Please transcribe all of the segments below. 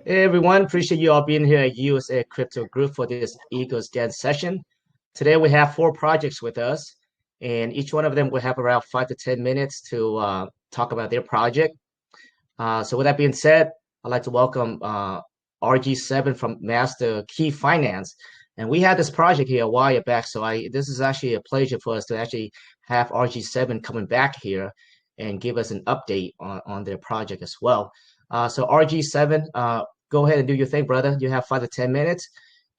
Hey everyone, appreciate you all being here at USA Crypto Group for this Eagles Den session. Today we have four projects with us, and each one of them will have around 5 to 10 minutes to talk about their project. So with that being said, I'd like to welcome RG7 from Master Key Finance. And we had this project here a while back, so this is actually a pleasure for us to actually have RG7 coming back here and give us an update on their project as well. So RG7, go ahead and do your thing, brother. You have 5 to 10 minutes,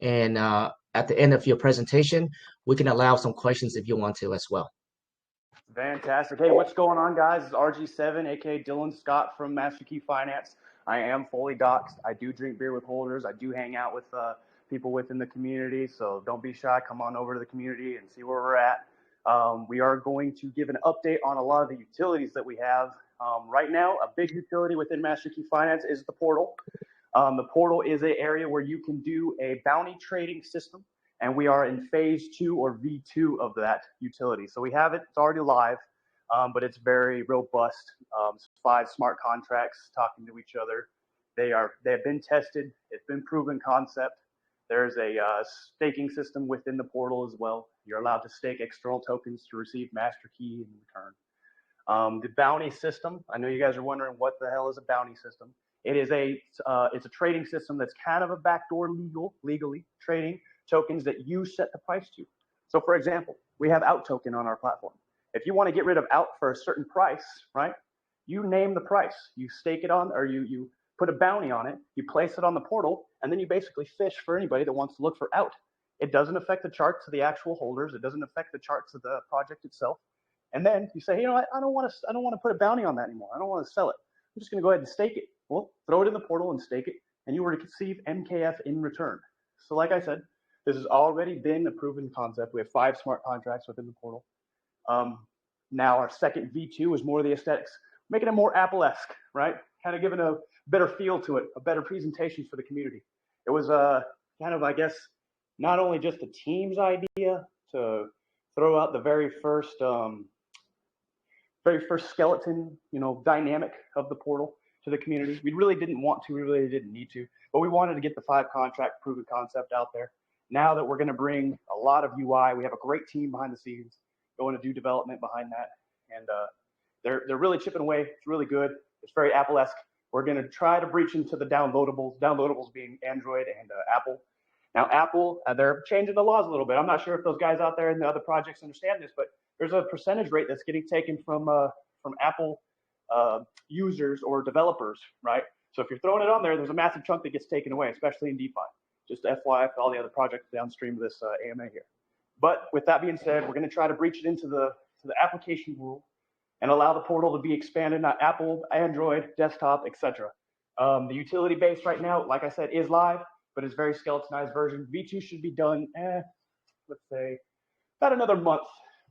and at the end of your presentation, we can allow some questions if you want to as well. Fantastic. Hey, what's going on, guys? It's RG7, aka Dylan Scott from Master Key Finance. I am fully doxxed. I do drink beer with holders. I do hang out with people within the community, so don't be shy. Come on over to the community and see where we're at. We are going to give an update on a lot of the utilities that we have. Right now, a big utility within Master Key Finance is the portal. The portal is an area where you can do a bounty trading system, and we are in phase 2 or V2 of that utility. So we have it, it's already live, but it's very robust. 5 smart contracts talking to each other. They have been tested, it's been proven concept. There's a staking system within the portal as well. You're allowed to stake external tokens to receive master key in return. The bounty system, I know you guys are wondering what the hell is a bounty system. It's a trading system that's kind of a backdoor legally trading tokens that you set the price to. So for example, we have OUT token on our platform. If you want to get rid of OUT for a certain price, right? You name the price, you stake it on, or you put a bounty on it, you place it on the portal, and then you basically fish for anybody that wants to look for OUT. It doesn't affect the charts of the actual holders. It doesn't affect the charts of the project itself. And then you say, hey, you know what? I don't want to put a bounty on that anymore. I don't want to sell it. I'm just going to go ahead and stake it. Well, throw it in the portal and stake it, and you will receive MKF in return. So like I said, this has already been a proven concept. We have 5 smart contracts within the portal. Now our second V2 is more of the aesthetics, making it more Apple-esque, right? Kind of giving a better feel to it, a better presentation for the community. It was kind of, I guess, not only just the team's idea to throw out the very first skeleton, dynamic of the portal to the community. We really didn't want to, we really didn't need to, but we wanted to get the 5 contract proven concept out there. Now that we're going to bring a lot of UI, we have a great team behind the scenes going to do development behind that, and they're really chipping away. It's really good. It's very Apple-esque. We're going to try to breach into the downloadables being Android and Apple. Now Apple, they're changing the laws a little bit. I'm not sure if those guys out there in the other projects understand this, but there's a percentage rate that's getting taken from Apple users or developers, right? So if you're throwing it on there, there's a massive chunk that gets taken away, especially in DeFi. Just FYI for all the other projects downstream of this AMA here. But with that being said, we're going to try to breach it into the application rule and allow the portal to be expanded, not Apple, Android, desktop, etc. The utility base right now, like I said, is live, but it's very skeletonized version. V2 should be done, let's say, about another month.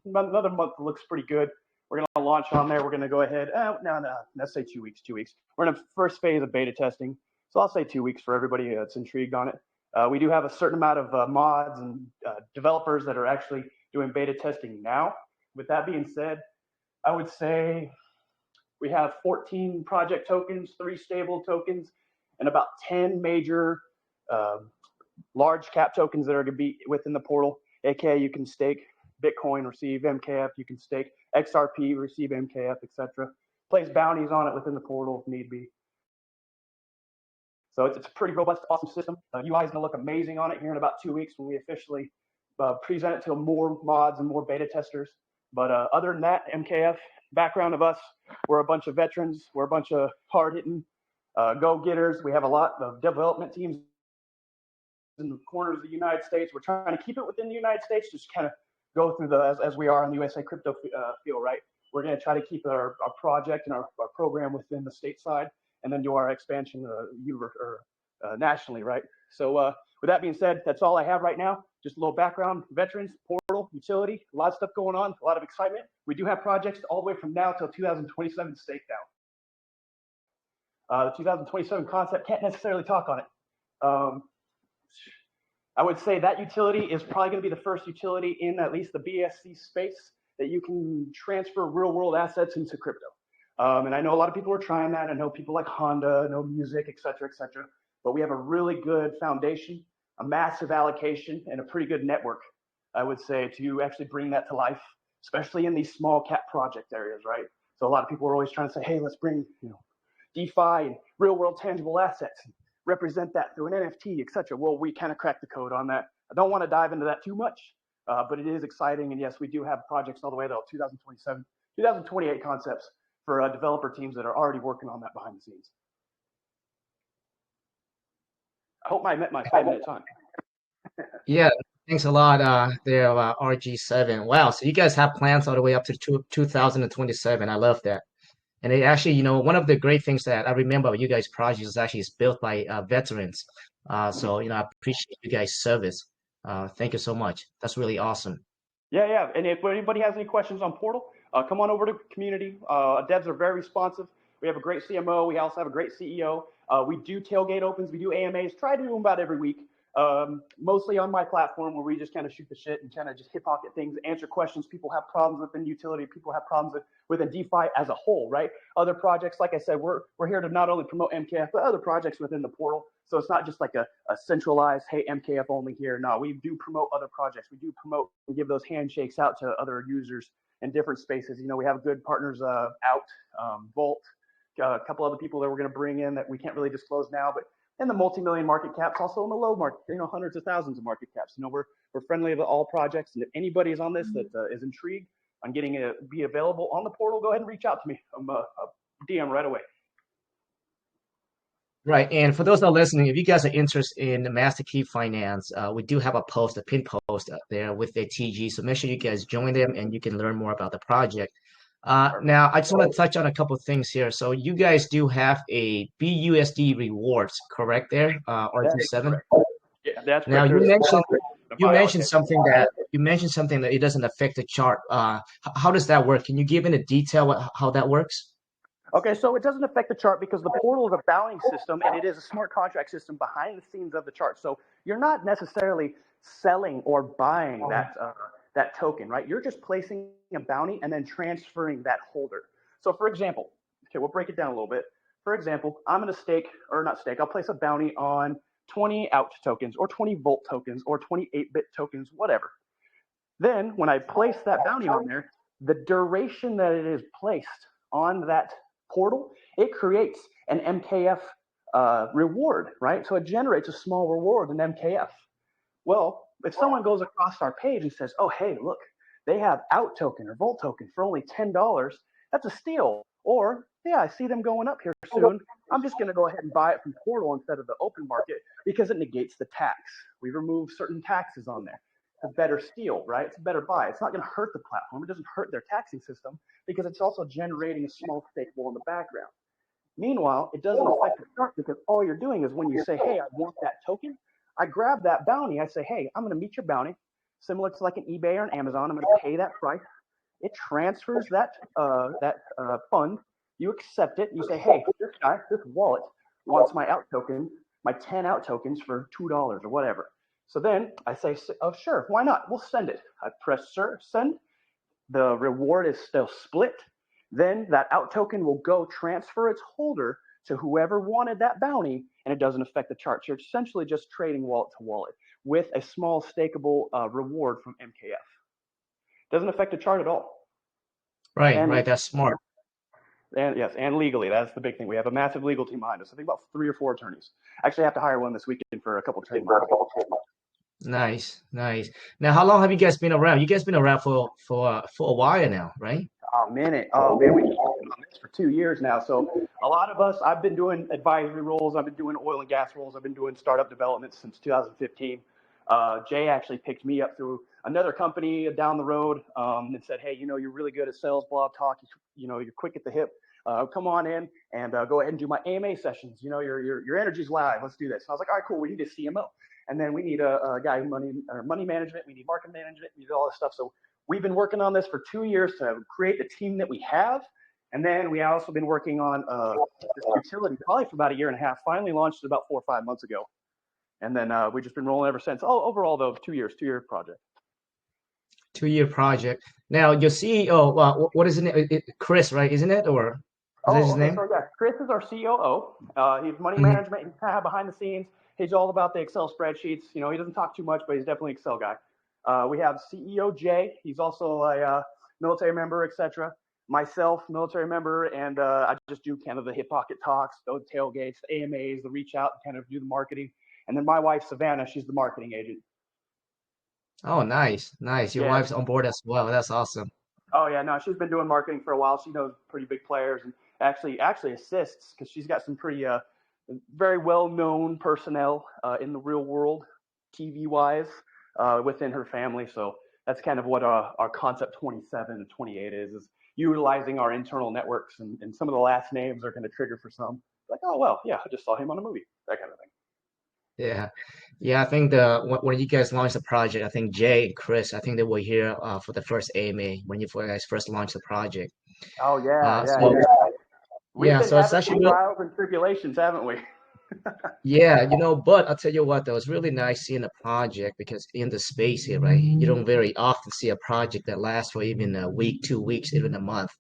Another month looks pretty good. We're going to launch on there. We're going to go ahead. No, let's say 2 weeks. 2 weeks. We're in the first phase of beta testing. So I'll say 2 weeks for everybody that's intrigued on it. We do have a certain amount of mods and developers that are actually doing beta testing now. With that being said, I would say we have 14 project tokens, 3 stable tokens, and about 10 major large cap tokens that are going to be within the portal. AKA you can stake Bitcoin, receive MKF. You can stake XRP, receive MKF, etc. Place bounties on it within the portal if need be. So it's a pretty robust, awesome system. UI is going to look amazing on it here in about 2 weeks when we officially present it to more mods and more beta testers. But other than that, MKF, background of us, we're a bunch of veterans. We're a bunch of hard-hitting go-getters. We have a lot of development teams in the corners of the United States. We're trying to keep it within the United States, just kind of go through as we are in the USA crypto field, right? We're going to try to keep our project and our program within the stateside, and then do our expansion nationally, right? So with that being said, that's all I have right now. Just a little background, veterans, portal, utility, a lot of stuff going on, a lot of excitement. We do have projects all the way from now till 2027 staked out. The 2027 concept, can't necessarily talk on it. I would say that utility is probably going to be the first utility in at least the BSC space that you can transfer real world assets into crypto. And I know a lot of people are trying that. I know people like Honda, I know Music, et cetera, et cetera. but we have a really good foundation, a massive allocation, and a pretty good network, I would say, to actually bring that to life, especially in these small cap project areas, right? So a lot of people are always trying to say, hey, let's bring, DeFi and real world tangible assets and represent that through an NFT, et cetera. Well, we kind of cracked the code on that. I don't want to dive into that too much, but it is exciting. And yes, we do have projects all the way to 2027, 2028 concepts for developer teams that are already working on that behind the scenes. I hope I met my 5-minute time. Yeah, thanks a lot, there, RG7. Wow, so you guys have plans all the way up to 2027. I love that. And it actually, one of the great things that I remember about you guys' project is actually it's built by veterans. So, I appreciate you guys' service. Thank you so much. That's really awesome. Yeah. And if anybody has any questions on Portal, come on over to community. Devs are very responsive. We have a great CMO. We also have a great CEO. We do tailgate opens. We do AMAs. Try to do them about every week. Mostly on my platform where we just kind of shoot the shit and kind of just hip pocket things, answer questions. People have problems within utility. People have problems within DeFi as a whole, right? Other projects, like I said, we're here to not only promote MKF, but other projects within the portal. So it's not just like a centralized, hey, MKF only here. No, we do promote other projects. We do promote and give those handshakes out to other users in different spaces. We have good partners out, Volt, a couple other people that we're going to bring in that we can't really disclose now, but in the multi-million market caps, also in the low market, hundreds of thousands of market caps. We're friendly to all projects, and if anybody is on this that is intrigued on getting to be available on the portal, go ahead and reach out to me. I'm a DM right away. Right, and for those that are listening, if you guys are interested in the Master Key Finance, we do have a pin post up there with their TG, so make sure you guys join them and you can learn more about the project. Now, I just want to touch on a couple of things here. So you guys do have a BUSD rewards, correct there, RG7? Yeah, that's now correct. you mentioned something that it doesn't affect the chart. How does that work? Can you give in a detail how that works? Okay, so it doesn't affect the chart because the portal is a bounty system and it is a smart contract system behind the scenes of the chart. So you're not necessarily selling or buying that token, right? You're just placing a bounty and then transferring that holder. So for example, okay, we'll break it down a little bit. For example, I'm going to I'll place a bounty on 20 OUT tokens or 20 Volt tokens or 28-bit tokens, whatever. Then when I place that bounty on there, the duration that it is placed on that portal, it creates an MKF reward, right? So it generates a small reward in MKF. Well, if someone goes across our page and says, oh, hey, look, they have OUT token or Volt token for only $10, that's a steal. Or, yeah, I see them going up here soon. I'm just going to go ahead and buy it from Portal instead of the open market because it negates the tax. We remove certain taxes on there. It's a better steal, right? It's a better buy. It's not going to hurt the platform. It doesn't hurt their taxing system because it's also generating a small stakeable in the background. Meanwhile, it doesn't affect the chart because all you're doing is when you say, hey, I want that token, I grab that bounty. I say, hey, I'm going to meet your bounty, similar to like an eBay or an Amazon. I'm going to pay that price. It transfers that fund. You accept it. You say, hey, this wallet wants my OUT token, my 10 OUT tokens for $2 or whatever. So then I say, oh, sure, why not? We'll send it. I press send. The reward is still split. Then that OUT token will go transfer its holder to whoever wanted that bounty, and it doesn't affect the chart. So you're essentially just trading wallet to wallet with a small stakeable reward from MKF. Doesn't affect the chart at all. Right. That's smart. And yes, and legally, that's the big thing. We have a massive legal team behind us. I think about 3 or 4 attorneys. Actually, I have to hire one this weekend for a couple of trademarks. Nice. Now, how long have you guys been around? You guys been around for a while now, right? Oh man, we've been on this for 2 years now. So a lot of us, I've been doing advisory roles. I've been doing oil and gas roles. I've been doing startup development since 2015. Jay actually picked me up through another company down the road and said, hey, you're really good at sales, blog talk. You're quick at the hip. Come on in and go ahead and do my AMA sessions. Your energy's live. Let's do this. And I was like, all right, cool. We need a CMO. And then we need a guy who money management. We need market management. We need all this stuff. So we've been working on this for 2 years to create the team that we have. And then we also been working on this utility probably for about 1.5 years. Finally launched it about 4 or 5 months ago. And then we've just been rolling ever since. Oh, overall, though, 2 years, 2-year project. 2-year project. Now, your CEO, what is it? Chris, right? Isn't it? Or What is Oh, his okay. name? So yeah, Chris is our COO. He's money Mhm. management. He's kind of behind the scenes. He's all about the Excel spreadsheets. You know, he doesn't talk too much, but he's definitely an Excel guy. We have CEO Jay. He's also a military member, etc. Myself, military member, and I just do kind of the hip pocket talks, those tailgates, the AMAs, the reach out, kind of do the marketing. And then my wife Savannah, she's the marketing agent. Oh, nice, nice. Your Yeah. wife's on board as well. That's awesome. Oh yeah, no, she's been doing marketing for a while. She knows pretty big players and actually assists because she's got some pretty very well known personnel in the real world, TV wise, within her family. So that's kind of what our concept 27 and 28 is utilizing our internal networks and some of the last names are going to trigger for some. Like, oh well, yeah, I just saw him on a movie, that kind of thing. Yeah, yeah. I think the when you guys launched the project, I think Jay and Chris, I think they were here for the first AMA when you guys first launched the project. Oh yeah, yeah, So yeah. We've yeah, been so it's having actually some trials and tribulations, haven't we? yeah, but I'll tell you what, though, it's really nice seeing a project because in the space here, right, you don't very often see a project that lasts for even a week, 2 weeks, even a month.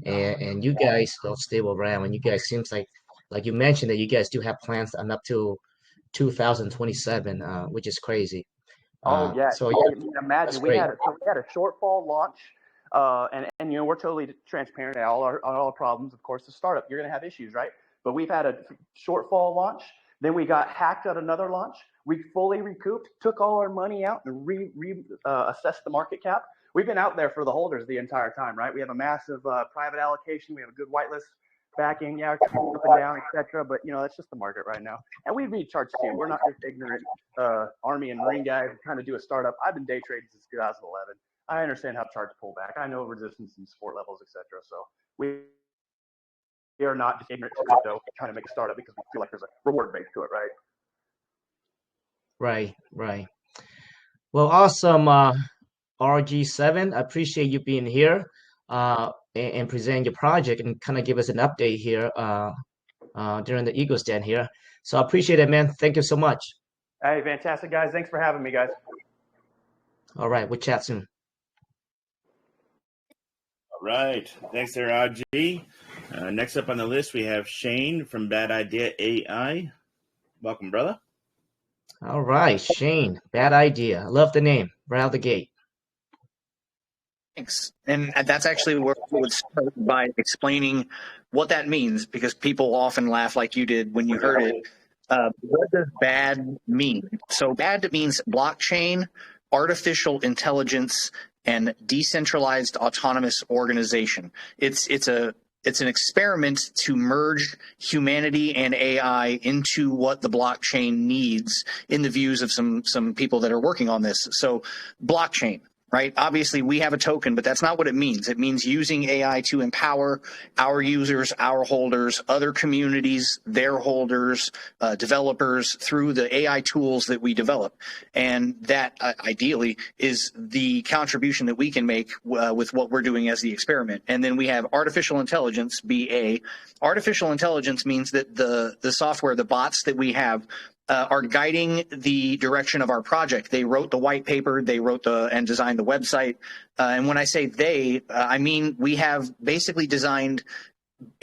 And you guys don't stay around, and you guys seems like you mentioned that you guys do have plans on up to 2027, which is crazy. Oh yeah, So you yeah, can that's imagine great. we had a shortfall launch, and you know we're totally transparent at all our problems. Of course, the startup you're going to have issues, right? But we've had a shortfall launch. Then we got hacked at another launch. We fully recouped, took all our money out, and assessed the market cap. We've been out there for the holders the entire time, right? We have a massive private allocation. We have a good whitelist backing, yeah, up and down, etc. But you know that's just the market right now, and we read charts too. We're not just ignorant Army and Marine guys trying to do a startup. I've been day trading since 2011. I understand how charts pull back. I know resistance and support levels, etc. So we are not just ignorant to crypto trying to make a startup because we feel like there's a reward base to it, right? Right, right. Well, awesome, RG7. I appreciate you being here and presenting your project and kind of give us an update here during the Eagle Stand here. So I appreciate it, man. Thank you so much. Hey, fantastic guys. Thanks for having me, guys. All right, we'll chat soon. All right. Thanks there, RG. Next up on the list, we have Shane from Bad Idea AI. Welcome, brother. All right, Shane. Bad idea. I love the name. Right out the gate. Thanks. And that's actually where I would start by explaining what that means, because people often laugh like you did when you heard it. What does bad mean? So bad means blockchain, artificial intelligence, and decentralized autonomous organization. It's an experiment to merge humanity and AI into what the blockchain needs in the views of some people that are working on this. So blockchain. Right? Obviously, we have a token, but that's not what it means. It means using AI to empower our users, our holders, other communities, their holders, developers through the AI tools that we develop. And that ideally is the contribution that we can make with what we're doing as the experiment. And then we have artificial intelligence, BA. Artificial intelligence means that the software, the bots that we have, are guiding the direction of our project. They wrote the white paper, they wrote and designed the website. And when I say they, I mean we have basically designed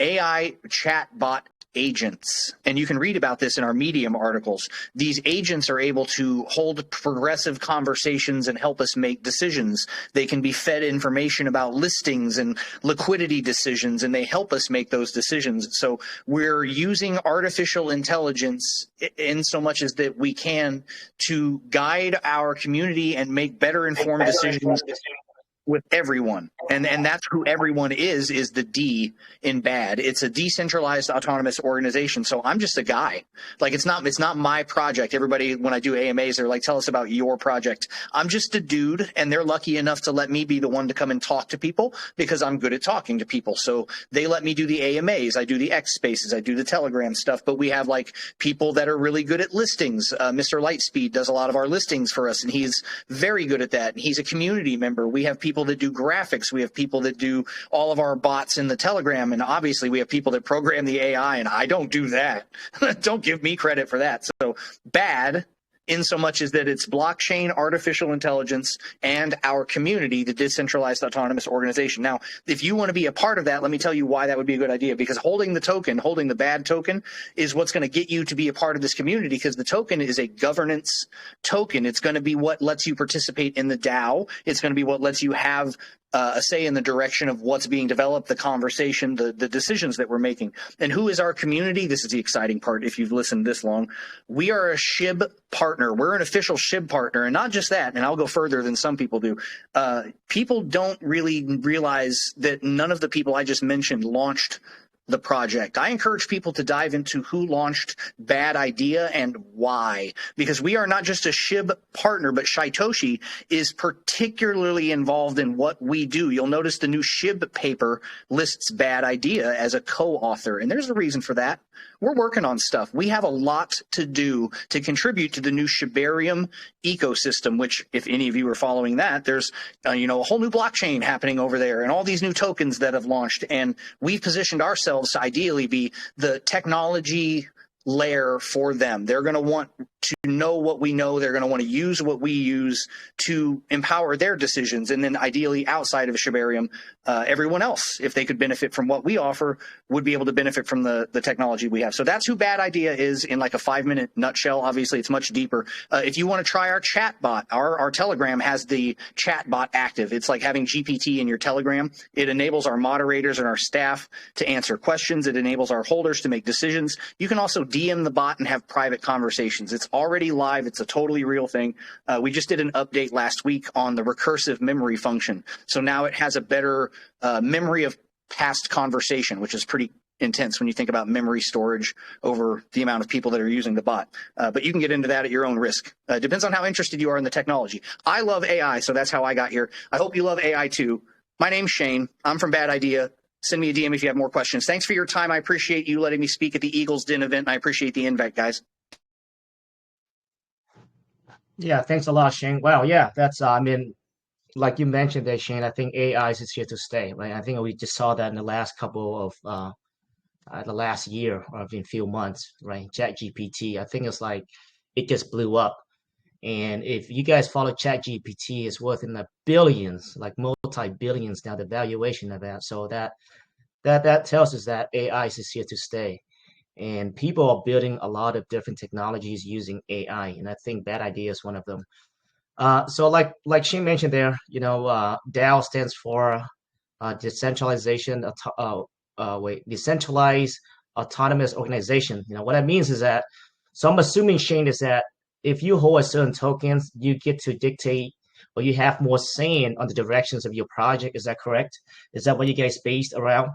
AI chatbot agents. And you can read about this in our Medium articles. These agents are able to hold progressive conversations and help us make decisions. They can be fed information about listings and liquidity decisions, and they help us make those decisions. So we're using artificial intelligence in so much as that we can to guide our community and make better informed decisions with everyone. And that's who everyone is the D in bad. It's a decentralized autonomous organization. So I'm just a guy. Like it's not my project. Everybody, when I do AMAs, they're like, tell us about your project. I'm just a dude, and they're lucky enough to let me be the one to come and talk to people because I'm good at talking to people. So they let me do the AMAs. I do the X spaces. I do the Telegram stuff. But we have like people that are really good at listings. Mr. Lightspeed does a lot of our listings for us, and he's very good at that. And he's a community member. We have people that do graphics. We have people that do all of our bots in the Telegram. And obviously we have people that program the AI, and I don't do that. Don't give me credit for that. So bad in so much as that it's blockchain, artificial intelligence, and our community, the decentralized autonomous organization. Now, if you want to be a part of that, let me tell you why that would be a good idea, because holding the bad token is what's going to get you to be a part of this community, because the token is a governance token. It's going to be what lets you participate in the DAO. It's going to be what lets you have a say in the direction of what's being developed, the conversation, the decisions that we're making. And who is our community? This is the exciting part if you've listened this long. We are a SHIB partner. We're an official SHIB partner. And not just that, and I'll go further than some people do. People don't really realize that none of the people I just mentioned launched the project. I encourage people to dive into who launched Bad Idea and why, because we are not just a SHIB partner, but Shytoshi is particularly involved in what we do. You'll notice the new SHIB paper lists Bad Idea as a co-author, and there's a reason for that. We're working on stuff. We have a lot to do to contribute to the new Shibarium ecosystem, which, if any of you are following that, there's a whole new blockchain happening over there and all these new tokens that have launched. And we've positioned ourselves to ideally be the technology layer for them. They're going to want to know what we know. They're going to want to use what we use to empower their decisions. And then ideally outside of Shibarium, everyone else, if they could benefit from what we offer, would be able to benefit from the technology we have. So that's who Bad Idea is in like a 5-minute nutshell. Obviously, it's much deeper. If you want to try our chat bot, our Telegram has the chat bot active. It's like having GPT in your Telegram. It enables our moderators and our staff to answer questions. It enables our holders to make decisions. You can also DM the bot and have private conversations. It's already live. It's a totally real thing. We just did an update last week on the recursive memory function. So now it has a better memory of past conversation, which is pretty intense when you think about memory storage over the amount of people that are using the bot. But you can get into that at your own risk. Depends on how interested you are in the technology. I love AI, so that's how I got here. I hope you love AI too. My name's Shane. I'm from Bad Idea. Send me a DM if you have more questions. Thanks for your time. I appreciate you letting me speak at the Eagles Den event. And I appreciate the invite, guys. Yeah, thanks a lot, Shane. Well, yeah, that's like you mentioned there, Shane. I think AI is here to stay, right? I think we just saw that in the last couple of the last year or in a few months, right? ChatGPT, I think it's like it just blew up. And if you guys follow ChatGPT, it's worth in the billions, like multi-billions now, the valuation of that. So that tells us that AI is here to stay. And people are building a lot of different technologies using AI, and I think Bad Idea is one of them. So like she mentioned there, DAO stands for decentralization. Decentralized autonomous organization. What that means is that. So I'm assuming, Shane, is that if you hold a certain tokens, you get to dictate or you have more say on the directions of your project. Is that correct? Is that what you guys based around?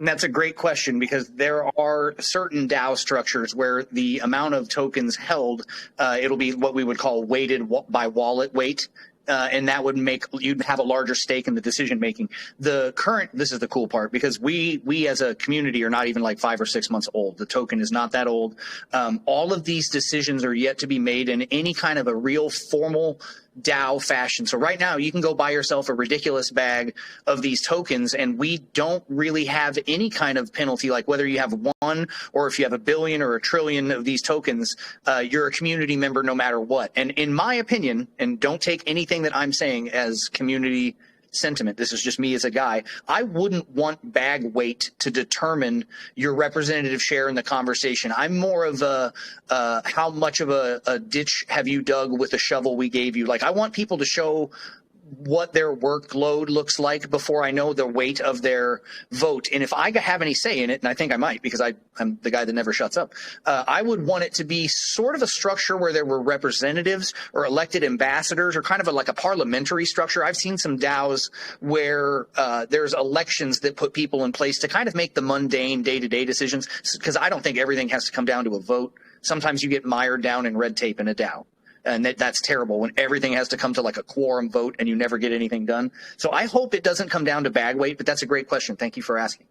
And that's a great question, because there are certain DAO structures where the amount of tokens held, it'll be what we would call weighted by wallet weight. And that would make you'd have a larger stake in the decision making. This is the cool part, because we as a community are not even like 5 or 6 months old. The token is not that old. All of these decisions are yet to be made in any kind of a real formal DAO fashion. So right now you can go buy yourself a ridiculous bag of these tokens, and we don't really have any kind of penalty, like whether you have one or if you have 1 billion or 1 trillion of these tokens, you're a community member no matter what. And in my opinion, and don't take anything that I'm saying as community sentiment, this is just me as a guy, I wouldn't want bag weight to determine your representative share in the conversation. I'm more of a how much of a ditch have you dug with the shovel we gave you? Like, I want people to show what their workload looks like before I know the weight of their vote. And if I have any say in it, and I think I might, because I'm the guy that never shuts up, I would want it to be sort of a structure where there were representatives or elected ambassadors, or kind of like a parliamentary structure. I've seen some DAOs where there's elections that put people in place to kind of make the mundane day-to-day decisions, because I don't think everything has to come down to a vote. Sometimes you get mired down in red tape in a DAO. And that's terrible when everything has to come to like a quorum vote and you never get anything done. So I hope it doesn't come down to bag weight, but that's a great question. Thank you for asking.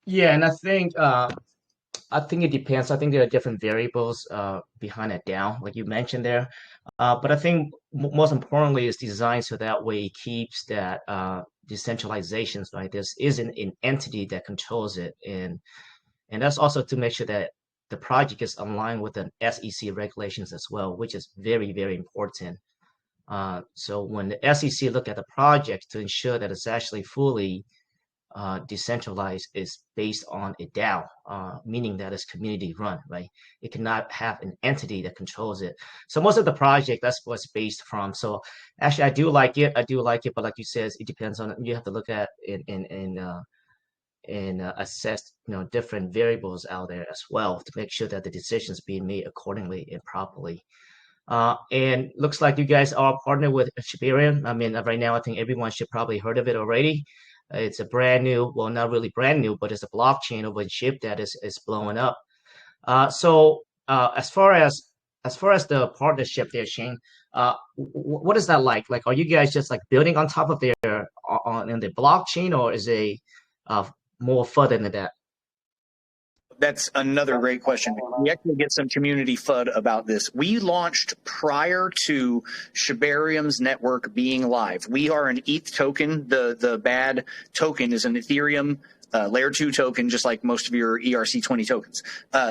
Yeah, and I think it depends. I think there are different variables behind a DAO, like you mentioned there. But I think most importantly is designed so that way it keeps that decentralizations, right? This isn't an entity that controls it, and that's also to make sure that the project is aligned with the SEC regulations as well, which is very, very important. So when the SEC look at the project to ensure that it's actually fully decentralized, is based on a DAO, meaning that it's community run, right? It cannot have an entity that controls it. So most of the project, that's what's based from. So actually, I do like it. But like you said, it depends on, you have to look at and assess, different variables out there as well to make sure that the decisions being made accordingly and properly. And looks like you guys are partnered with Shibarium. I mean, right now, I think everyone should probably heard of it already. It's a brand new, well, not really brand new, but it's a blockchain open chip that is blowing up. So as far as the partnership there, Shane, what is that like? Like, are you guys just like building on top of their in the blockchain, or is it more further than that? That's another great question. We actually get some community FUD about this. We launched prior to Shibarium's network being live. We are an ETH token. The BAD token is an Ethereum layer 2 token, just like most of your ERC20 tokens.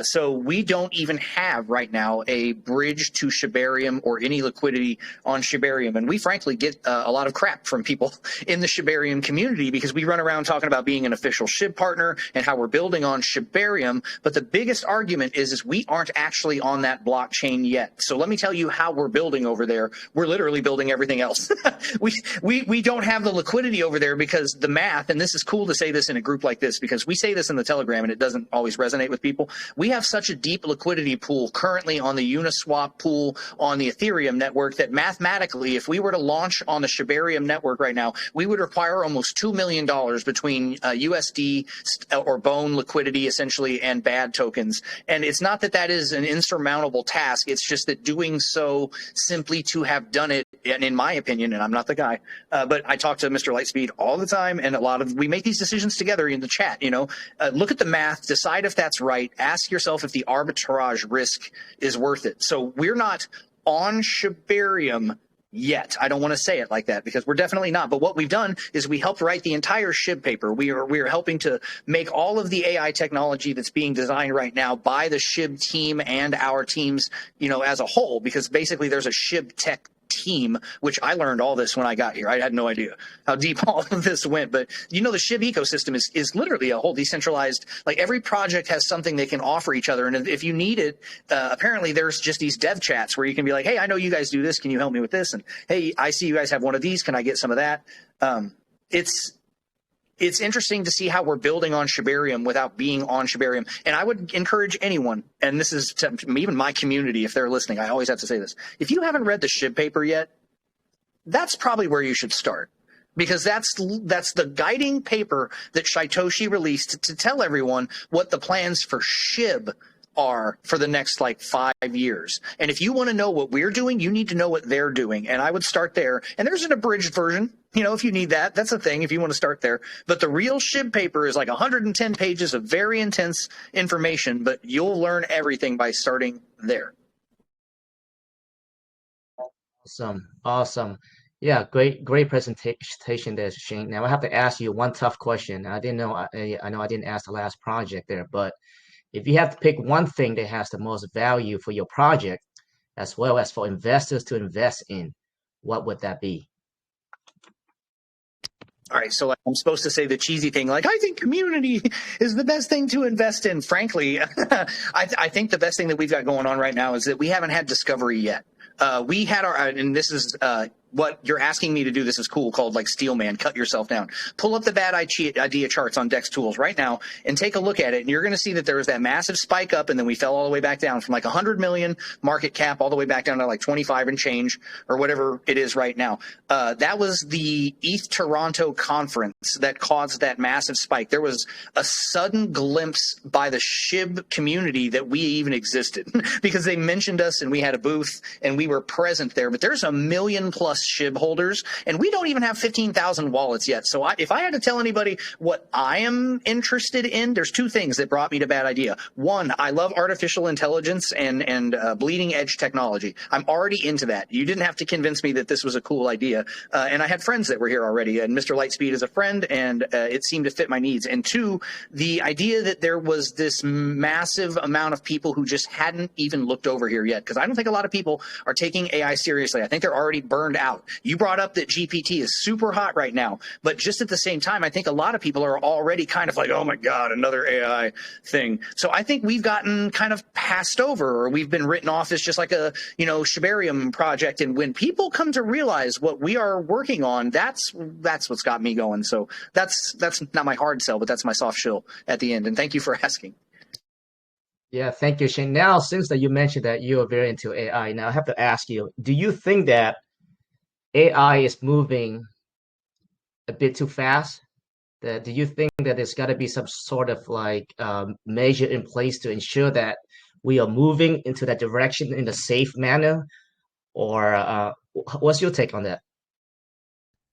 So we don't even have right now a bridge to Shibarium or any liquidity on Shibarium. And we frankly get a lot of crap from people in the Shibarium community because we run around talking about being an official SHIB partner and how we're building on Shibarium. But the biggest argument is we aren't actually on that blockchain yet. So let me tell you how we're building over there. We're literally building everything else. we don't have the liquidity over there because the math, and this is cool to say this in a group like this because we say this in the Telegram and it doesn't always resonate with people. We have such a deep liquidity pool currently on the Uniswap pool on the Ethereum network that mathematically, if we were to launch on the Shibarium network right now, we would require almost $2 million between USD or BONE liquidity essentially and BAD tokens. And it's not that that is an insurmountable task. It's just that doing so simply to have done it, and in my opinion, and I'm not the guy, but I talk to Mr. Lightspeed all the time, and we make these decisions together in the chat. Look at the math, decide if that's right, ask yourself if the arbitrage risk is worth it. So we're not on Shibarium yet. I don't want to say it like that because we're definitely not. But what we've done is we helped write the entire SHIB paper. We are helping to make all of the AI technology that's being designed right now by the SHIB team and our teams, as a whole, because basically there's a SHIB tech team, which I learned all this when I got here. I had no idea how deep all of this went, but the SHIB ecosystem is literally a whole decentralized, like every project has something they can offer each other. And if you need it, apparently there's just these dev chats where you can be like, hey, I know you guys do this. Can you help me with this? And hey, I see you guys have one of these. Can I get some of that? It's interesting to see how we're building on Shibarium without being on Shibarium. And I would encourage anyone, and this is to even my community, if they're listening, I always have to say this. If you haven't read the SHIB paper yet, that's probably where you should start. Because that's the guiding paper that Shytoshi released to tell everyone what the plans for SHIB are for the next 5 years. And if you want to know what we're doing, you need to know what they're doing. And I would start there. And there's an abridged version. If you need that, that's a thing if you want to start there. But the real SHIB paper is 110 pages of very intense information, but you'll learn everything by starting there. Awesome. Yeah, great presentation there, Shane. Now I have to ask you one tough question. I know I didn't ask the last project there, but if you have to pick one thing that has the most value for your project, as well as for investors to invest in, what would that be? All right, so I'm supposed to say the cheesy thing, I think community is the best thing to invest in. Frankly, I think the best thing that we've got going on right now is that we haven't had discovery yet. We had and this is what you're asking me to do. This is cool, called Steelman, cut yourself down. Pull up the bad idea charts on Dex Tools right now and take a look at it. And you're going to see that there was that massive spike up, and then we fell all the way back down from 100 million market cap all the way back down to 25 and change or whatever it is right now. That was the ETH Toronto conference that caused that massive spike. There was a sudden glimpse by the SHIB community that we even existed because they mentioned us and we had a booth and we were present there. But there's 1 million+ plus SHIB holders, and we don't even have 15,000 wallets yet. So if I had to tell anybody what I am interested in, there's two things that brought me to Bad Idea. One, I love artificial intelligence and bleeding edge technology. I'm already into that. You didn't have to convince me that this was a cool idea. And I had friends that were here already, and Mr. Lightspeed is a friend, and it seemed to fit my needs. And two, the idea that there was this massive amount of people who just hadn't even looked over here yet, because I don't think a lot of people are taking AI seriously. I think they're already burned out. You brought up that GPT is super hot right now, but just at the same time, I think a lot of people are already kind of like, oh my God, another AI thing. So I think we've gotten kind of passed over, or we've been written off as just like a, Shibarium project. And when people come to realize what we are working on, that's what's got me going. So that's not my hard sell, but that's my soft shill at the end. And thank you for asking. Yeah, thank you, Shane. Now, since that you mentioned that you are very into AI, now I have to ask you, do you think that AI is moving a bit too fast? Do you think that there's got to be some sort of like measure in place to ensure that we are moving into that direction in a safe manner? Or what's your take on that?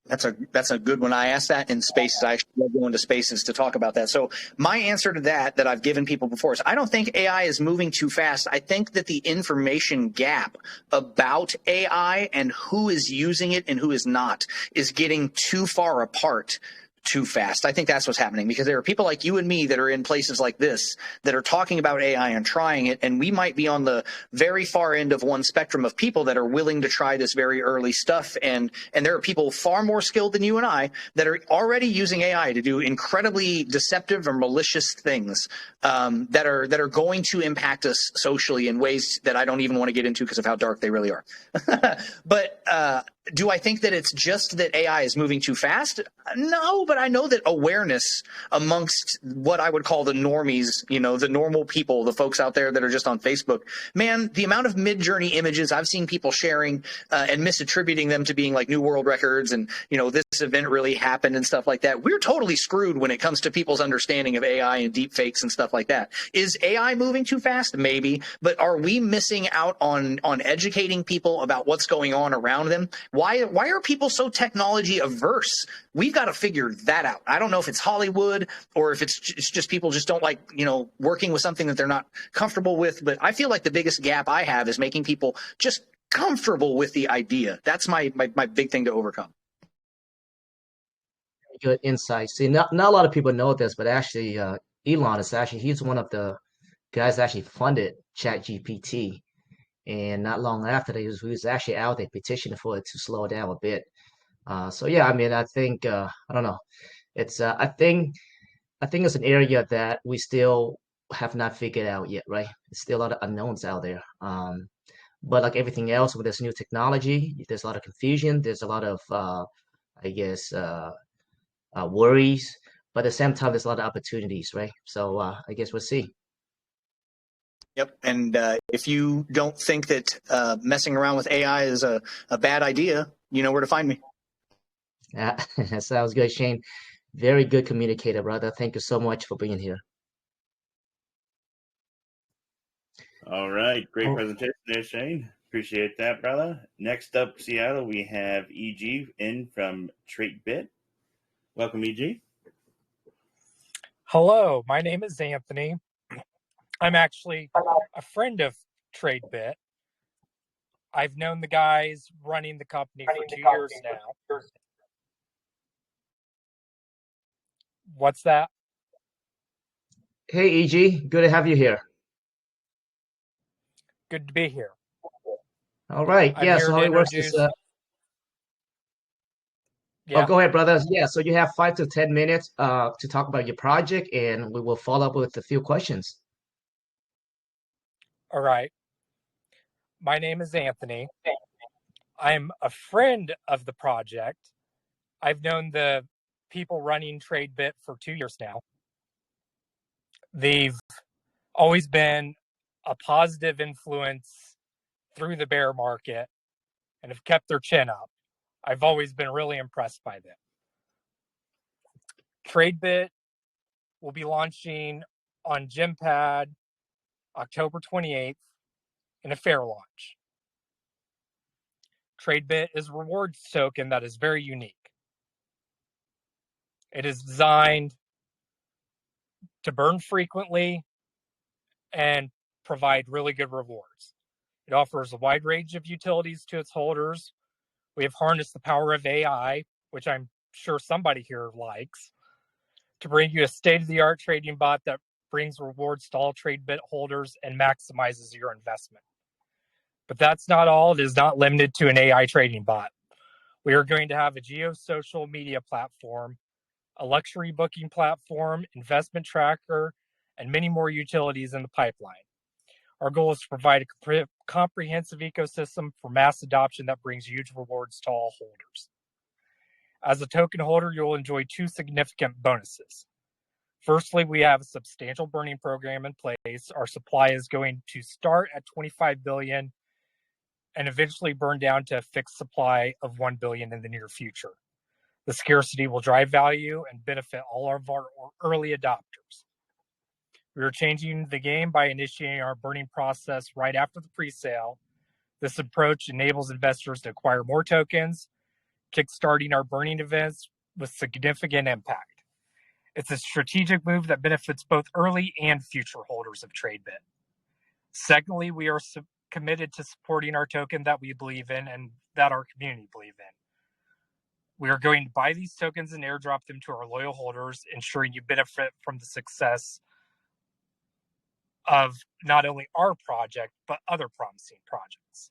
That's a good one. I asked that in spaces. I actually love going to spaces to talk about that. So my answer to that I've given people before is I don't think AI is moving too fast. I think that the information gap about AI and who is using it and who is not is getting too far apart too fast. I think that's what's happening, because there are people like you and me that are in places like this that are talking about AI and trying it, and we might be on the very far end of one spectrum of people that are willing to try this very early stuff, and there are people far more skilled than you and I that are already using AI to do incredibly deceptive or malicious things that are going to impact us socially in ways that I don't even want to get into because of how dark they really are. But do I think that it's just that AI is moving too fast? No, but I know that awareness amongst what I would call the normies, the normal people, the folks out there that are just on Facebook, man, the amount of Mid-Journey images I've seen people sharing and misattributing them to being like new world records and, this event really happened and stuff like that. We're totally screwed when it comes to people's understanding of AI and deep fakes and stuff like that. Is AI moving too fast? Maybe. But are we missing out on educating people about what's going on around them? Why are people so technology averse? We've got to figure that out. I don't know if it's Hollywood or if it's just people just don't like, working with something that they're not comfortable with. But I feel like the biggest gap I have is making people just comfortable with the idea. That's my big thing to overcome. Good insight. See, not a lot of people know this, but actually, Elon he's one of the guys that actually funded ChatGPT. And not long after that, he was actually out there petitioning for it to slow down a bit. So yeah, I mean, I think I don't know. It's I think it's an area that we still have not figured out yet, right? There's still a lot of unknowns out there. But like everything else with this new technology, there's a lot of confusion. There's a lot of I guess worries, but at the same time, there's a lot of opportunities, right? So I guess we'll see. Yep. And if you don't think that messing around with AI is a bad idea, you know where to find me. Yeah, that sounds good, Shane. Very good communicator, brother. Thank you so much for being here. All right. Great presentation there, Shane. Appreciate that, brother. Next up, Seattle, we have EG in from TradeBit. Welcome, EG. Hello, my name is Anthony. I'm actually a friend of TradeBit. I've known the guys running the company for 2 years now. What's that? Hey, EG, good to have you here. Good to be here. All right. I'm Yeah, here so how to it works is, introduce. oh, go ahead, brother. Yeah, so you have 5 to 10 minutes to talk about your project, and we will follow up with a few questions. All right. My name is Anthony. I'm a friend of the project. I've known the people running TradeBit for 2 years now. They've always been a positive influence through the bear market and have kept their chin up. I've always been really impressed by them. TradeBit will be launching on Gympad October 28th in a fair launch. TradeBit is a rewards token that is very unique. It is designed to burn frequently and provide really good rewards. It offers a wide range of utilities to its holders. We have harnessed the power of AI, which I'm sure somebody here likes, to bring you a state-of-the-art trading bot that brings rewards to all TradeBit holders and maximizes your investment. But that's not all. It is not limited to an AI trading bot. We are going to have a geo-social media platform, a luxury booking platform, investment tracker, and many more utilities in the pipeline. Our goal is to provide a comprehensive ecosystem for mass adoption that brings huge rewards to all holders. As a token holder, you'll enjoy two significant bonuses. Firstly, we have a substantial burning program in place. Our supply is going to start at 25 billion and eventually burn down to a fixed supply of 1 billion in the near future. The scarcity will drive value and benefit all of our early adopters. We are changing the game by initiating our burning process right after the pre-sale. This approach enables investors to acquire more tokens, kickstarting our burning events with significant impact. It's a strategic move that benefits both early and future holders of TradeBit. Secondly, we are committed to supporting our token that we believe in and that our community believe in. We are going to buy these tokens and airdrop them to our loyal holders, ensuring you benefit from the success of not only our project, but other promising projects.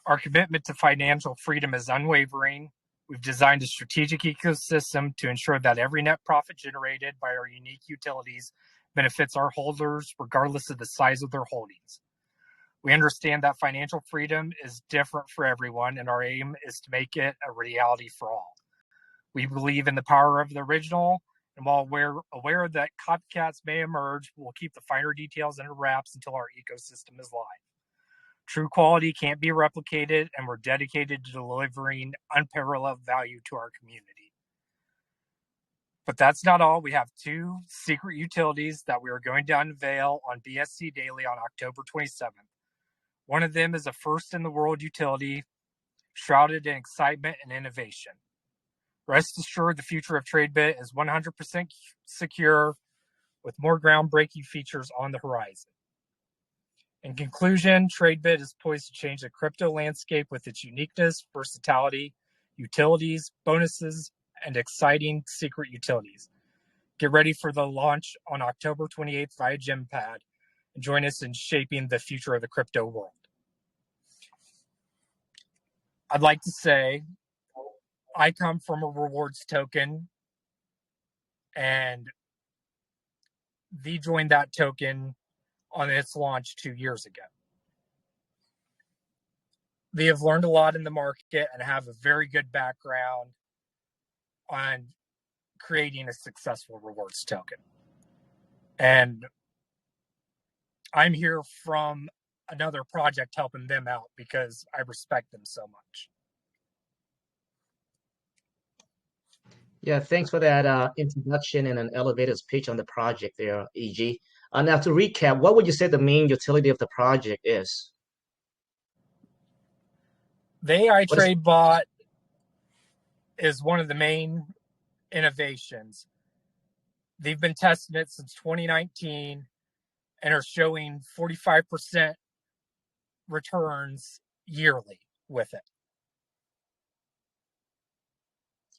Our commitment to financial freedom is unwavering. We've designed a strategic ecosystem to ensure that every net profit generated by our unique utilities benefits our holders regardless of the size of their holdings. We understand that financial freedom is different for everyone, and our aim is to make it a reality for all. We believe in the power of the original, and while we're aware that copycats may emerge, we'll keep the finer details under wraps until our ecosystem is live. True quality can't be replicated, and we're dedicated to delivering unparalleled value to our community. But that's not all. We have two secret utilities that we are going to unveil on BSC Daily on October 27th. One of them is a first-in-the-world utility shrouded in excitement and innovation. Rest assured, the future of TradeBit is 100% secure, with more groundbreaking features on the horizon. In conclusion, TradeBit is poised to change the crypto landscape with its uniqueness, versatility, utilities, bonuses, and exciting secret utilities. Get ready for the launch on October 28th via GemPad and join us in shaping the future of the crypto world. I'd like to say I come from a rewards token, and V joined that token on its launch 2 years ago. They have learned a lot in the market and have a very good background on creating a successful rewards token. And I'm here from another project helping them out because I respect them so much. Yeah, thanks for that introduction and an elevator's pitch on the project there, EG. Now to recap, what would you say the main utility of the project is? The AI trade bot is one of the main innovations. They've been testing it since 2019 and are showing 45% returns yearly with it.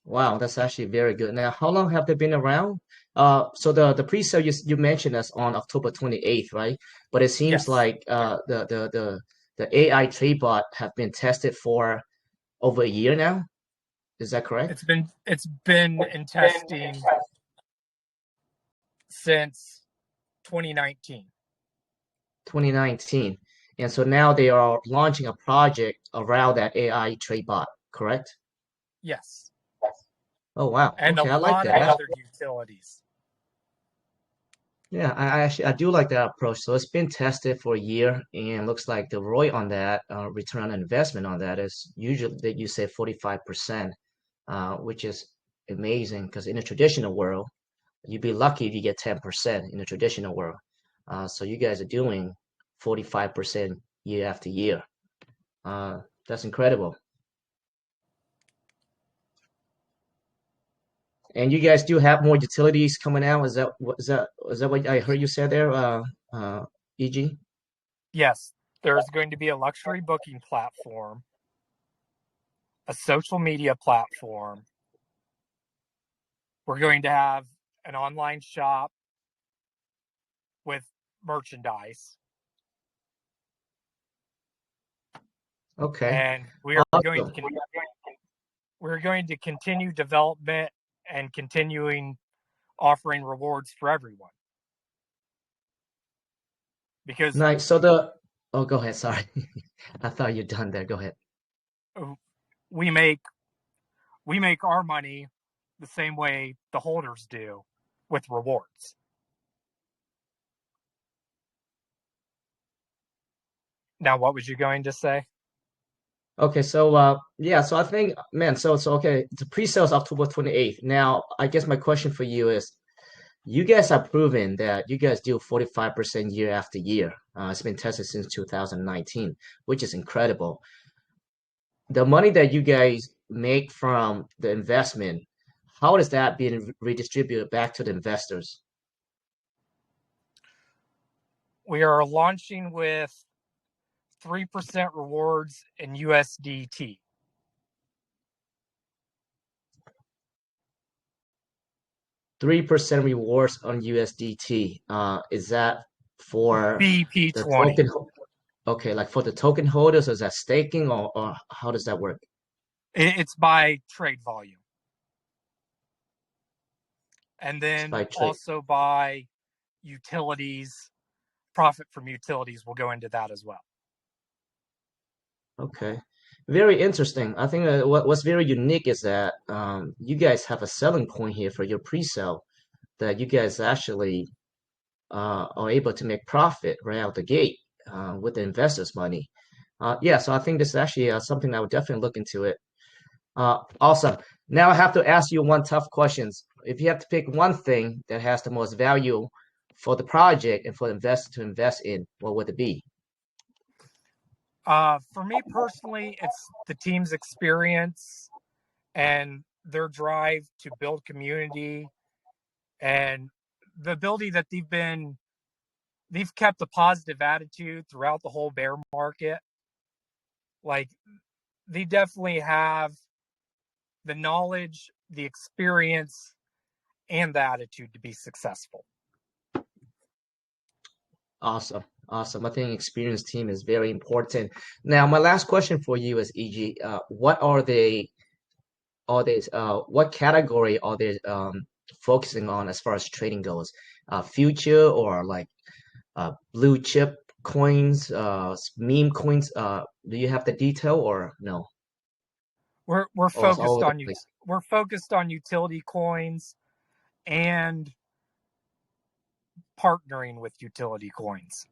Wow, that's actually very good. Now, how long have they been around? So the pre-sale you mentioned us on October 28th, right? But it seems Yes. like the AI trade bot have been tested for over a year now. Is that correct? It's been in testing since 2019. 2019. And so now they are launching a project around that AI trade bot, correct? Yes. Oh, wow. And Okay, I a like lot that. of other utilities. Yeah, I actually I do like that approach. So it's been tested for a year, and looks like the ROI on that, return on investment on that is usually that you say 45%, which is amazing because in a traditional world, you'd be lucky if you get 10% in the traditional world. So you guys are doing 45% year after year. That's incredible. And you guys do have more utilities coming out. Is that what I heard you say there, EG? Yes, there's going to be a luxury booking platform, a social media platform. We're going to have an online shop with merchandise. Okay. And we're going Awesome. to continue development and continuing offering rewards for everyone. Because Nice. Oh, go ahead. Sorry. I thought you're done there. Go ahead. we make our money the same way the holders do, with rewards. Now, what was you going to say? Okay, so yeah, so I think, man, so okay, the pre-sale is October 28th. Now, I guess my question for you is, you guys have proven that you guys do 45% year after year. It's been tested since 2019, which is incredible. The money that you guys make from the investment, how is that being redistributed back to the investors? We are launching with 3% rewards in USDT. 3% rewards on USDT. Is that for the BP20. token? Okay, like for the token holders, is that staking or how does that work? It's by trade volume. And then By trade. also by utilities. Profit from utilities will go into that as well. Okay, very interesting. I think what's very unique is that you guys have a selling point here for your pre-sale, that you guys actually are able to make profit right out the gate with the investors' money. Yeah, so I think this is actually something I would definitely look into it. Awesome. Now I have to ask you one tough questions. If you have to pick one thing that has the most value for the project and for the investor to invest in, what would it be? For me personally, it's the team's experience and their drive to build community and the ability that they've kept a positive attitude throughout the whole bear market. Like, they definitely have the knowledge, the experience, and the attitude to be successful. Awesome. Awesome. I think experienced team is very important. Now, my last question for you is, EG, what what category are they focusing on as far as trading goes? Future or like blue chip coins, meme coins? Do you have the detail or no? We're Or it's all focused over the on place? we're focused on utility coins and partnering with utility coins.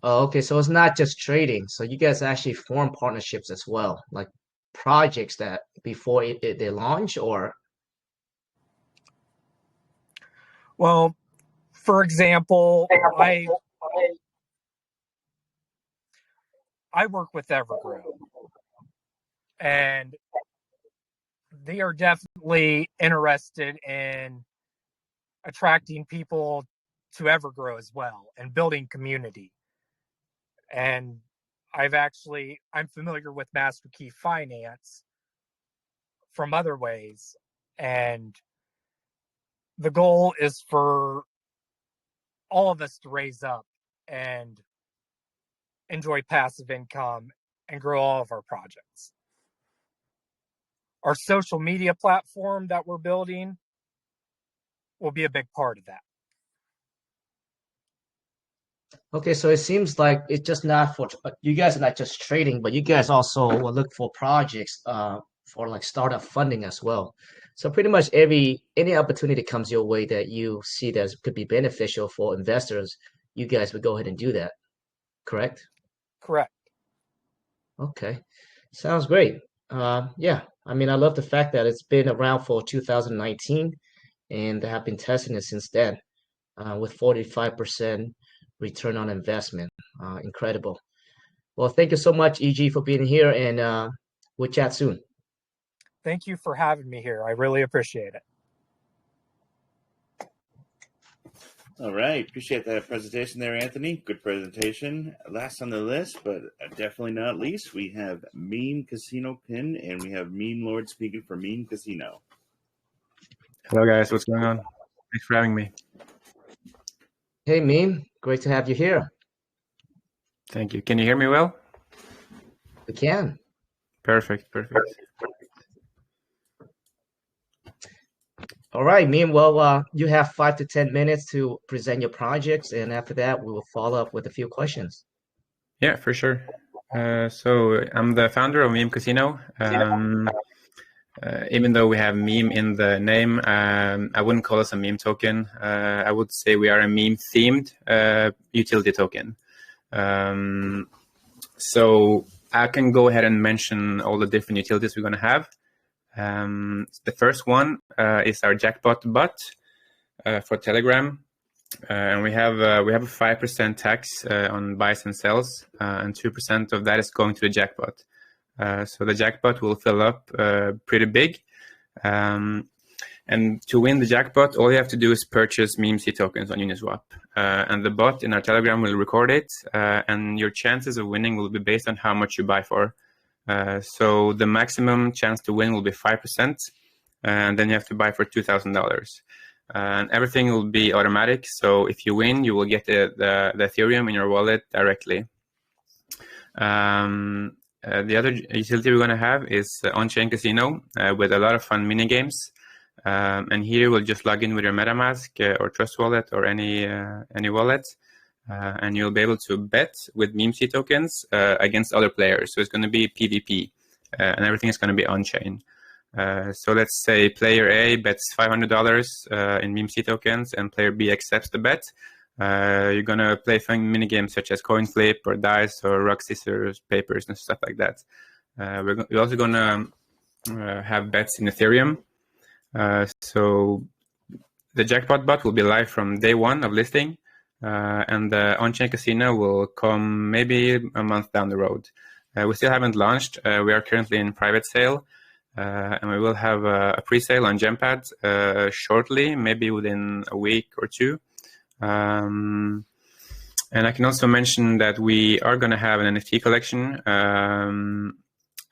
Oh, okay, so it's not just trading. So you guys actually form partnerships as well, like projects that before they launch, or Well, for example, I work with Evergrow, and they are definitely interested in attracting people to Evergrow as well and building community. And I'm familiar with Master Key Finance from other ways. And the goal is for all of us to raise up and enjoy passive income and grow all of our projects. Our social media platform that we're building will be a big part of that. okay, so it seems like it's just not for you guys are not just trading, but you guys also will look for projects for like startup funding as well. So pretty much any opportunity comes your way that you see that could be beneficial for investors, you guys would go ahead and do that, correct? Correct. Okay, sounds great. Yeah, I mean, I love the fact that it's been around for 2019 and they have been testing it since then with 45% return on investment. Incredible. Well, thank you so much, EG, for being here, and we'll chat soon. Thank you for having me here. I really appreciate it. All right. Appreciate that presentation there, Anthony. Good presentation. Last on the list, but definitely not least, we have Meme Casino Pin, and we have Meme Lord speaking for Meme Casino. Hello, guys. What's going on? Thanks for having me. Hey, Meme. Great to have you here. Thank you. Can you hear me well? We can. Perfect. All right, Meme. Well, you have 5 to 10 minutes to present your projects, and after that, we will follow up with a few questions. Yeah, for sure. So I'm the founder of Meme Casino. Even though we have meme in the name, I wouldn't call us a meme token. I would say we are a meme-themed utility token. So I can go ahead and mention all the different utilities we're going to have. The first one is our jackpot bot for Telegram, and we have a 5% tax on buys and sells, and 2% of that is going to the jackpot. So the jackpot will fill up pretty big. And to win the jackpot, all you have to do is purchase MEMC tokens on Uniswap. And the bot in our Telegram will record it, and your chances of winning will be based on how much you buy for. So the maximum chance to win will be 5%, and then you have to buy for $2,000. And everything will be automatic. So if you win, you will get the Ethereum in your wallet directly. The other utility we're going to have is on-chain casino with a lot of fun mini games. And here we'll just log in with your MetaMask or Trust Wallet or any wallet, and you'll be able to bet with MEMC tokens against other players. So it's going to be PvP, and everything is going to be on-chain. So let's say player A bets $500 in MEMC tokens, and player B accepts the bet. You're going to play fun mini games such as coin flip or dice or rock, scissors, papers, and stuff like that. We're also going to have bets in Ethereum. So the jackpot bot will be live from day one of listing, and the on-chain casino will come maybe a month down the road. We still haven't launched. We are currently in private sale, and we will have a pre-sale on Gempad shortly, maybe within a week or two. And I can also mention that we are going to have an NFT collection,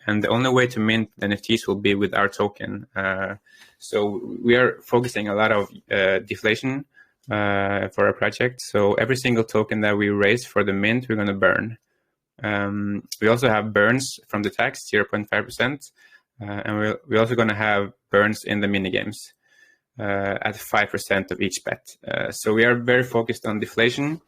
and the only way to mint NFTs will be with our token. So we are focusing a lot of deflation for our project. So every single token that we raise for the mint, we're going to burn. We also have burns from the tax, 0.5%, and we're also going to have burns in the mini games at 5% of each bet. So we are very focused on deflation.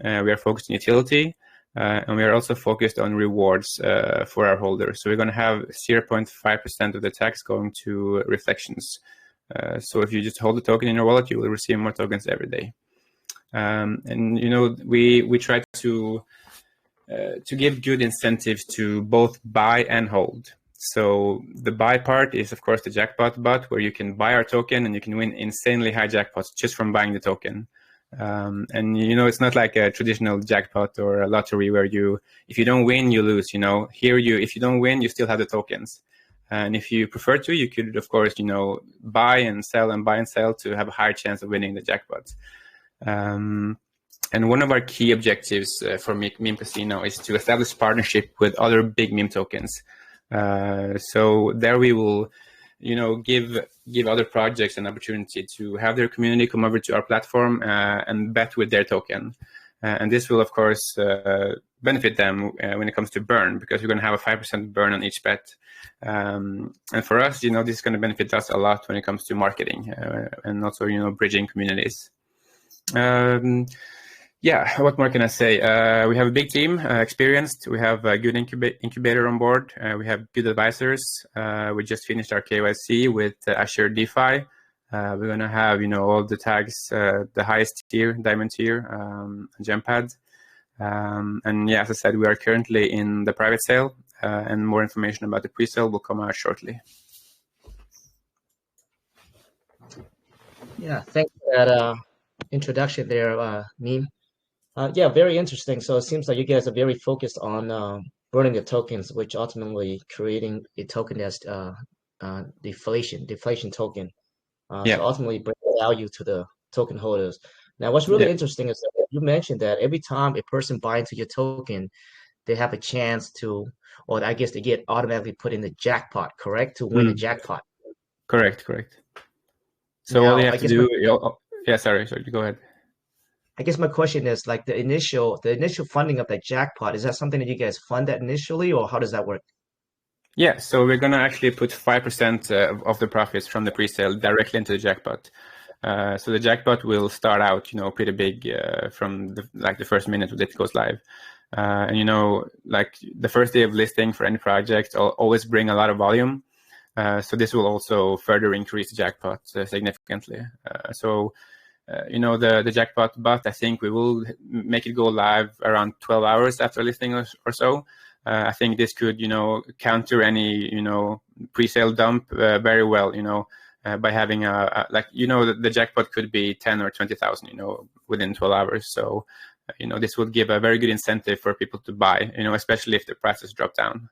We are focused on utility. And we are also focused on rewards for our holders. So we're going to have 0.5% of the tax going to reflections. So if you just hold the token in your wallet, you will receive more tokens every day. And you know, we try to give good incentives to both buy and hold. So the buy part is, of course, the jackpot bot, where you can buy our token and you can win insanely high jackpots just from buying the token. And you know, it's not like a traditional jackpot or a lottery where if you don't win, you lose. You know, here if you don't win, you still have the tokens. And if you prefer to, you could, of course, you know, buy and sell to have a higher chance of winning the jackpot. And one of our key objectives for Meme Casino is to establish partnership with other big meme tokens. So there we will, you know, give other projects an opportunity to have their community come over to our platform and bet with their token. And this will, of course, benefit them when it comes to burn, because we're going to have a 5% burn on each bet. And for us, you know, this is going to benefit us a lot when it comes to marketing and also, you know, bridging communities. Yeah, what more can I say? We have a big team, experienced. We have a good incubator on board. We have good advisors. We just finished our KYC with Azure DeFi. We're going to have, you know, all the tags, the highest tier, diamond tier, Gempad. And yeah, as I said, we are currently in the private sale, and more information about the pre-sale will come out shortly. Yeah, thanks for that introduction there, Meme. Yeah, very interesting. So it seems like you guys are very focused on burning the tokens, which ultimately creating a token that's deflation token. So Yeah, ultimately bring value to the token holders. Now, what's really yeah, interesting is that you mentioned that every time a person buys into your token, they have a chance to, or I guess they get automatically put in the jackpot, correct? To win the mm, jackpot. correct, correct. So all you Now, have to do, yeah, sorry, go ahead. I guess my question is like the initial funding of that jackpot, is that something that you guys fund that initially, or how does that work? Yeah, so we're gonna actually put 5% of the profits from the pre-sale directly into the jackpot. So the jackpot will start out, pretty big from the first minute that it goes live. And like the first day of listing for any project, always bring a lot of volume. So this will also further increase the jackpot significantly. The jackpot bot, I think we will make it go live around 12 hours after listing or so. I think this could, counter any, pre-sale dump very well, by having the jackpot could be 10 or 20,000, within 12 hours. So, this would give a very good incentive for people to buy, especially if the prices drop down.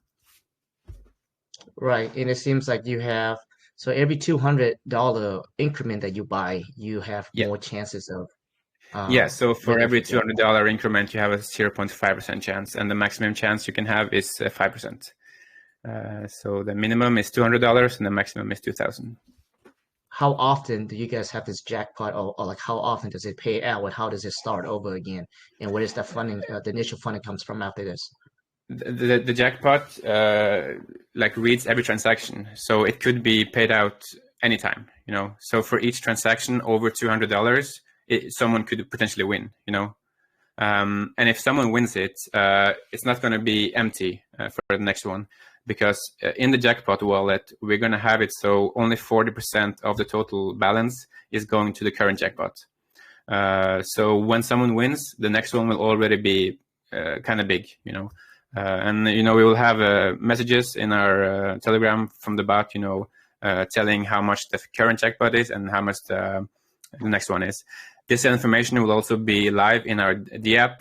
Right. And it seems like you have, so every $200 increment that you buy, you have Yeah. more chances of Yeah, so for winning every the jackpot. $200 increment, you have a 0.5% chance, and the maximum chance you can have is 5%. So the minimum is $200, and the maximum is $2,000. How often do you guys have this jackpot, or like how often does it pay out, and how does it start over again? And where does that funding, the initial funding comes from after this? The jackpot reads every transaction, so it could be paid out anytime. So for each transaction over $200, someone could potentially win. And if someone wins it, it's not going to be empty for the next one, because in the jackpot wallet, we're going to have it so only 40% of the total balance is going to the current jackpot. So when someone wins, the next one will already be kind of big, and we will have messages in our Telegram from the bot, telling how much the current jackpot is and how much the next one is. This information will also be live in our DApp,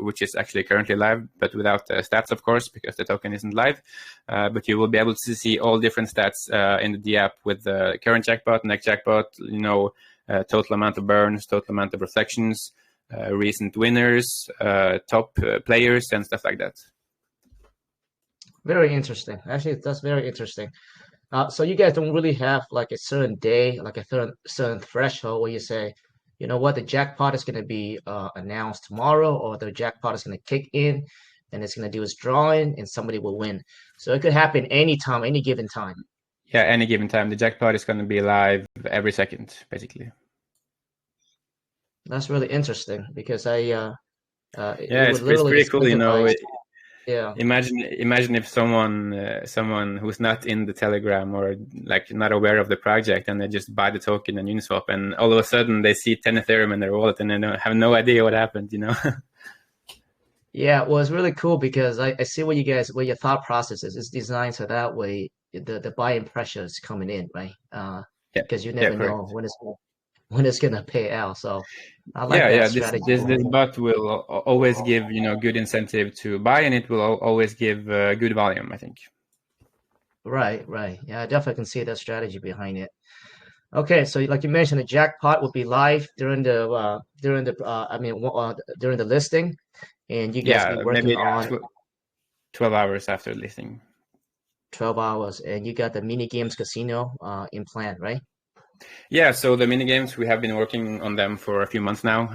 which is actually currently live, but without the stats, of course, because the token isn't live. But you will be able to see all different stats in the DApp with the current jackpot, next jackpot, total amount of burns, total amount of reflections, recent winners, top players, and stuff like that. Very interesting. Actually, that's very interesting. So you guys don't really have like a certain day, like a certain threshold where you say, you know what, the jackpot is going to be announced tomorrow, or the jackpot is going to kick in, and it's going to do its drawing, and somebody will win. So it could happen anytime, any given time. Yeah, any given time. The jackpot is going to be live every second, basically. That's really interesting because Yeah, it's pretty cool, Yeah. Imagine if someone who's not in the Telegram or like not aware of the project, and they just buy the token on Uniswap, and all of a sudden they see 10 Ethereum in their wallet and they have no idea what happened, Yeah, well, it's really cool because I see what your thought process is. It's designed so that way the buying pressure is coming in, right? Yeah, Because you never correct. know when it's gonna pay out. So I like that strategy. This bot will always give good incentive to buy, and it will always give good volume, I think. Right. Yeah, I definitely can see that strategy behind it. Okay, so like you mentioned, the jackpot will be live during the listing, and you guys will be working maybe on 12 hours after listing. 12 hours, and you got the mini games casino in plan, right? Yeah, so the mini games, we have been working on them for a few months now.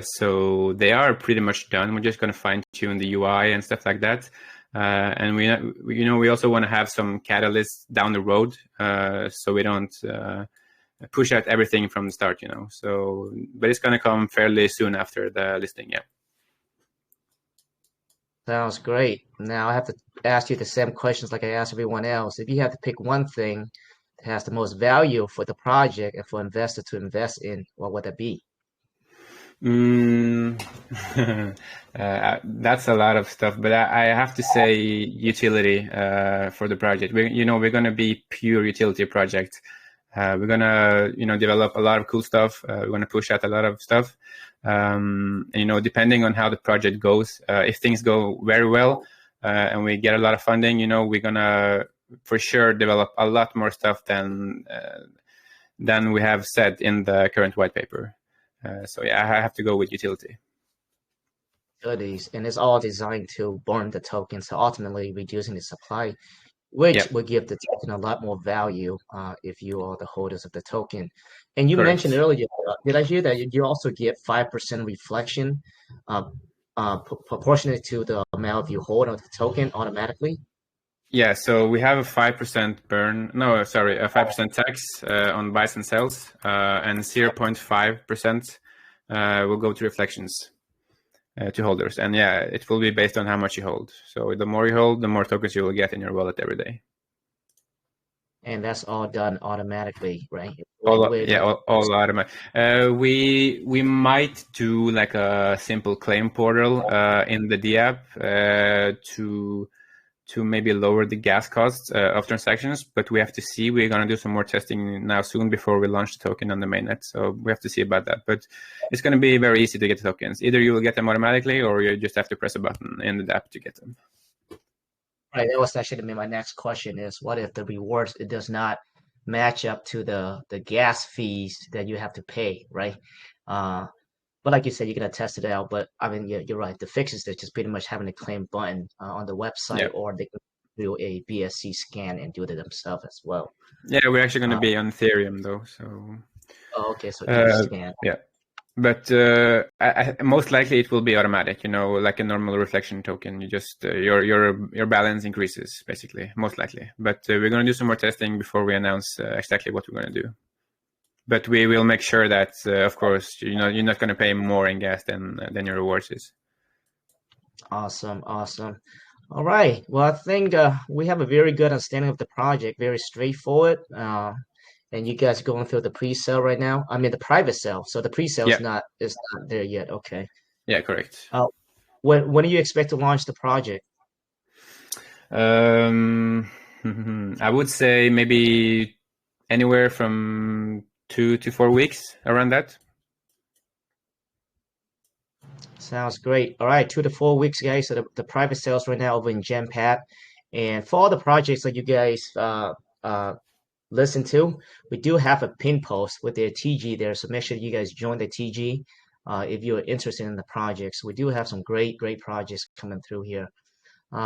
So they are pretty much done. We're just going to fine tune the UI and stuff like that. And we also want to have some catalysts down the road, so we don't push out everything from the start, So, but it's going to come fairly soon after the listing, yeah. Sounds great. Now I have to ask you the same questions like I asked everyone else. If you have to pick one thing that has the most value for the project and for investors to invest in, what would that be? That's a lot of stuff, but I have to say utility for the project. We're going to be pure utility project. We're going to develop a lot of cool stuff. We're going to push out a lot of stuff, And, depending on how the project goes, if things go very well and we get a lot of funding, we're gonna for sure develop a lot more stuff than we have said in the current white paper. So yeah, I have to go with utility. Utilities, and it's all designed to burn the token, so ultimately reducing the supply, which Yep. will give the token a lot more value if you are the holders of the token. And you Correct. mentioned earlier, did I hear that you also get 5% reflection proportionate to the amount you hold of the token automatically? Yeah, so we have a 5% a 5% tax on buys and sells, and 0.5% will go to reflections to holders. And yeah, it will be based on how much you hold. So the more you hold, the more tokens you will get in your wallet every day. And that's all done automatically, right? All automatic. We might do like a simple claim portal in the D app to maybe lower the gas costs of transactions, but we have to see. We're going to do some more testing now soon before we launch the token on the mainnet. So we have to see about that. But it's going to be very easy to get the tokens. Either you will get them automatically or you just have to press a button in the app to get them. Right. That was actually my next question is what if the rewards, it does not match up to the gas fees that you have to pay, right? But like you said, you're gonna test it out. But I mean, you're right. The fix is that just pretty much having a claim button on the website, Yeah. or they can do a BSC scan and do it themselves as well. Yeah, we're actually going to be on Ethereum though. So. Oh, okay. So each scan. Yeah. But most likely it will be automatic, like a normal reflection token. You just your balance increases basically, most likely. But we're going to do some more testing before we announce exactly what we're going to do. But we will make sure that, of course, you're not going to pay more in gas than your rewards is. Awesome. All right. Well, I think we have a very good understanding of the project. Very straightforward. And you guys are going through the pre-sale right now. I mean, the private sale. So the pre-sale is not there yet. Okay. Yeah, correct. When do you expect to launch the project? I would say maybe anywhere from 2 to 4 weeks, around that. Sounds great. All right, 2 to 4 weeks, guys. So the private sales right now over in Gempat, and for all the projects that you guys listen to, we do have a pin post with their TG there. So make sure you guys join the TG if you're interested in the projects. We do have some great projects coming through here.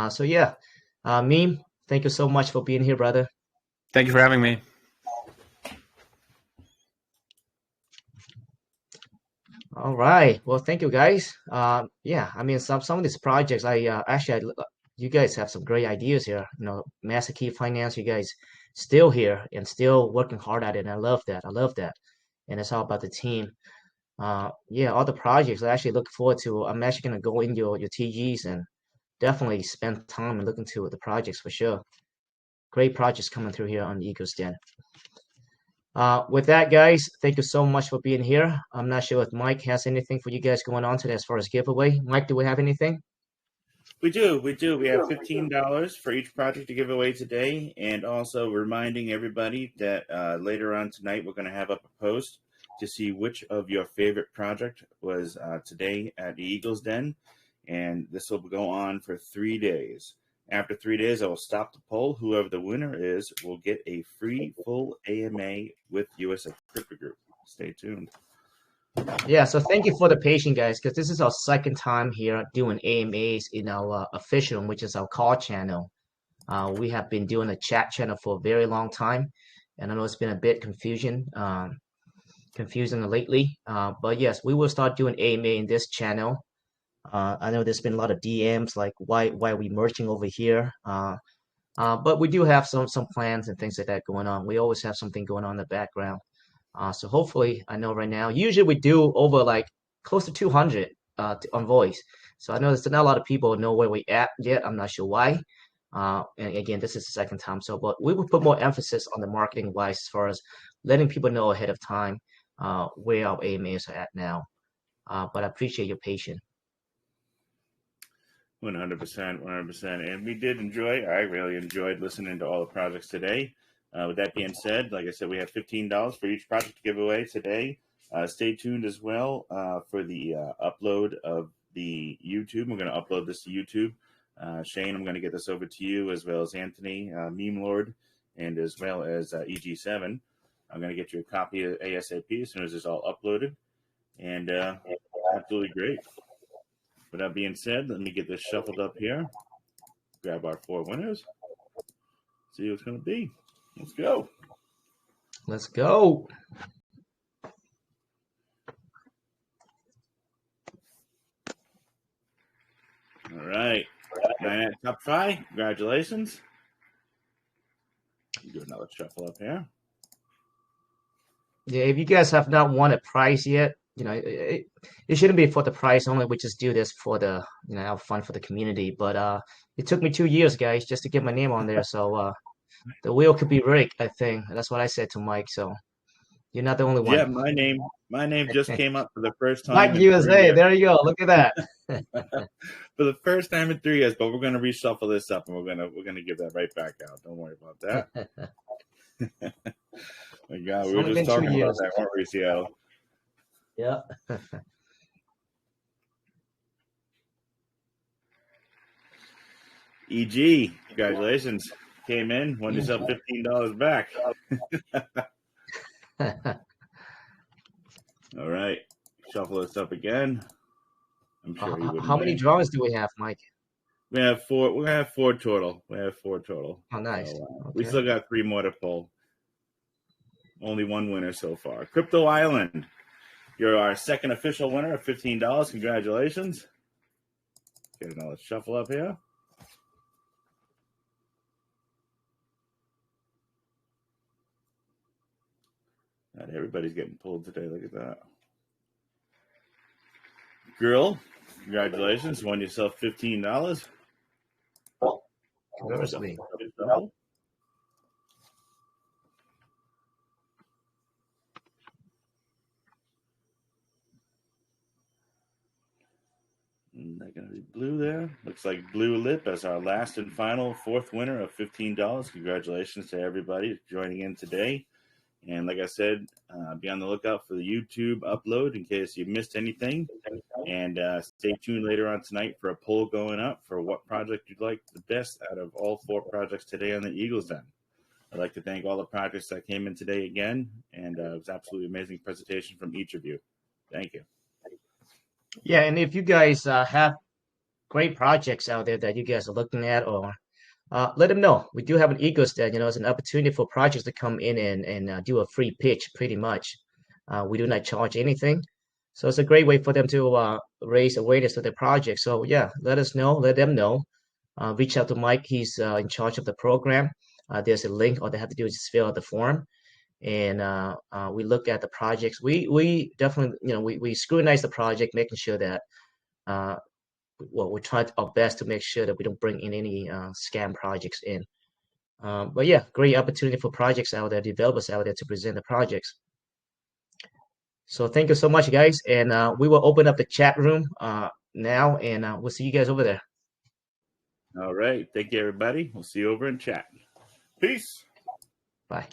So yeah, Meme, thank you so much for being here, brother. Thank you for having me. All right. Well, thank you, guys. Yeah, I mean, some of these projects, you guys have some great ideas here. Master Key Finance, you guys still here and still working hard at it. And I love that. And it's all about the team. Yeah, all the projects. I actually look forward to. I'm actually gonna go in your TGs and definitely spend time and look into the projects for sure. Great projects coming through here on Egos Den. With that, guys, thank you so much for being here. I'm not sure if Mike has anything for you guys going on today as far as giveaway. Mike, do we have anything? We do. We have $15 for each project to give away today, and also reminding everybody that later on tonight we're going to have up a post to see which of your favorite project was today at the Eagles Den, and this will go on for 3 days. After 3 days, I will stop the poll. Whoever the winner is will get a free full AMA with USA Crypto Group. Stay tuned. Yeah, so thank you for the patience, guys, because this is our second time here doing AMAs in our official, which is our call channel. We have been doing a chat channel for a very long time, and I know it's been a bit confusing lately. But yes, we will start doing AMA in this channel. I know there's been a lot of DMs like why are we merging over here? But we do have some plans and things like that going on. We always have something going on in the background. So hopefully, I know right now, usually we do over like close to 200 on voice. So I know there's not a lot of people know where we at yet. I'm not sure why. And again, this is the second time. So, but we will put more emphasis on the marketing wise as far as letting people know ahead of time where our AMAs are at now. But I appreciate your patience. 100%. And we did I really enjoyed listening to all the projects today. With that being said, like I said, we have $15 for each project to give away today. Stay tuned as well for the upload of the YouTube. We're going to upload this to YouTube. Shane, I'm going to get this over to you, as well as Anthony, Meme Lord, and as well as EG7. I'm going to get you a copy of ASAP as soon as it's all uploaded. And absolutely great. With that being said, let me get this shuffled up here. Grab our 4 winners. See what's going to be. Let's go. Let's go. All right. Top 5. Congratulations. Do another shuffle up here. Yeah, if you guys have not won a prize yet, it shouldn't be for the prize only. We just do this for the, have fun for the community. But it took me 2 years, guys, just to get my name on there. So the wheel could be rigged, I think. That's what I said to Mike. So you're not the only one. Yeah, my name just came up for the first time. Mike USA, there you go. Look at that. For the first time in 3 years, but we're gonna reshuffle this up and we're gonna give that right back out. Don't worry about that. My God, we were just talking about that, weren't we, Seattle? Yeah. EG, congratulations. Came in, won yourself $15 back. All right. Shuffle this up again. I'm sure you would. How many drawings do we have, Mike? We have 4. We're gonna have 4 total. Oh, nice. So, Okay. We still got 3 more to pull. Only 1 winner so far. Crypto Island. You're our second official winner of $15. Congratulations. Get another shuffle up here. Not everybody's getting pulled today. Look at that. Girl, congratulations. Won yourself $15. Conversely. They're going to be blue there. Looks like Blue Lip as our last and final 4th winner of $15. Congratulations to everybody joining in today. And like I said, be on the lookout for the YouTube upload in case you missed anything. And stay tuned later on tonight for a poll going up for what project you'd like the best out of all 4 projects today on the Eagles Den. I'd like to thank all the projects that came in today again. And it was absolutely amazing presentation from each of you. Thank you. Yeah, and if you guys have great projects out there that you guys are looking at, or let them know. We do have an Eagles Den, it's an opportunity for projects to come in and do a free pitch, pretty much. We do not charge anything. So it's a great way for them to raise awareness of their project. So yeah, let us know, let them know. Reach out to Mike. He's in charge of the program. There's a link. All they have to do is just fill out the form. And we look at the projects. We definitely, we scrutinize the project, making sure that, we try our best to make sure that we don't bring in any scam projects in. But yeah, great opportunity for projects out there, developers out there to present the projects. So thank you so much, guys. And we will open up the chat room now, and we'll see you guys over there. All right. Thank you, everybody. We'll see you over in chat. Peace. Bye.